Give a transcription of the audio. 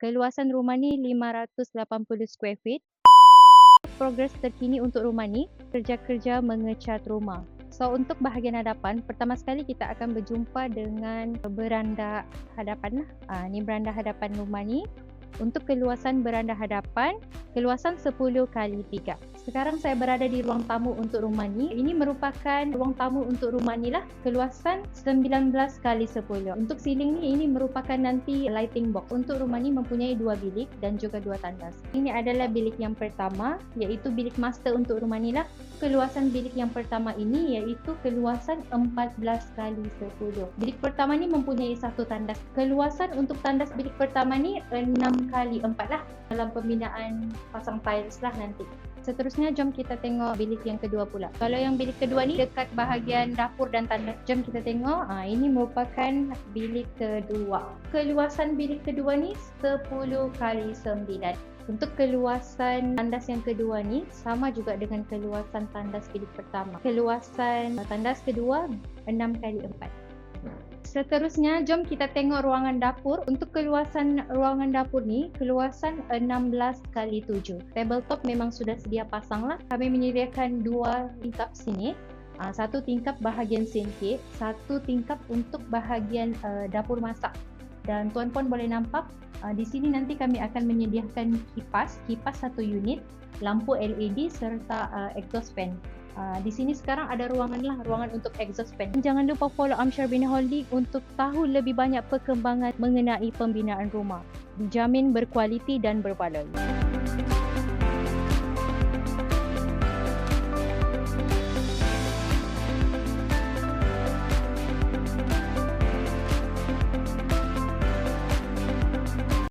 Keluasan rumah ni 580 square feet. Progres terkini untuk rumah ni, kerja-kerja mengecat rumah. So untuk bahagian hadapan, pertama sekali kita akan berjumpa dengan beranda hadapan lah. Ni beranda hadapan rumah ni. Untuk keluasan beranda hadapan, keluasan 10 kali 3. Sekarang saya berada di ruang tamu untuk rumah ni. Ini merupakan ruang tamu untuk rumah ni lah. Keluasan 19 kali 10. Untuk ceiling ni, ini merupakan nanti lighting box. Untuk rumah ni mempunyai 2 bilik dan juga 2 tandas. Ini adalah bilik yang pertama, iaitu bilik master untuk rumah ni lah. Keluasan bilik yang pertama ini iaitu keluasan 14 kali 10. Bilik pertama ni mempunyai 1 tandas. Keluasan untuk tandas bilik pertama ni 6 kali 4 lah, dalam pembinaan pasang tiles lah nanti. Seterusnya jom kita tengok bilik yang kedua pula. Kalau yang bilik kedua ni dekat bahagian dapur dan tandas. Jom kita tengok. Ini merupakan bilik kedua. Keluasan bilik kedua ni 10 kali 9. Untuk keluasan tandas yang kedua ni sama juga dengan keluasan tandas bilik pertama. Keluasan tandas kedua 6 kali 4. Seterusnya, jom kita tengok ruangan dapur. Untuk keluasan ruangan dapur ni, keluasan 16 kali 7. Tabletop memang sudah sedia pasang lah. Kami menyediakan 2 tingkap sini. Satu tingkap bahagian sinki, satu tingkap untuk bahagian dapur masak. Dan tuan puan boleh nampak, di sini nanti kami akan menyediakan kipas 1 unit, lampu LED serta exhaust fan. Di sini sekarang ada ruangan untuk exhaust fan. Jangan lupa follow Amsyar Bina Holding untuk tahu lebih banyak perkembangan mengenai pembinaan rumah. Dijamin berkualiti dan berbaloi.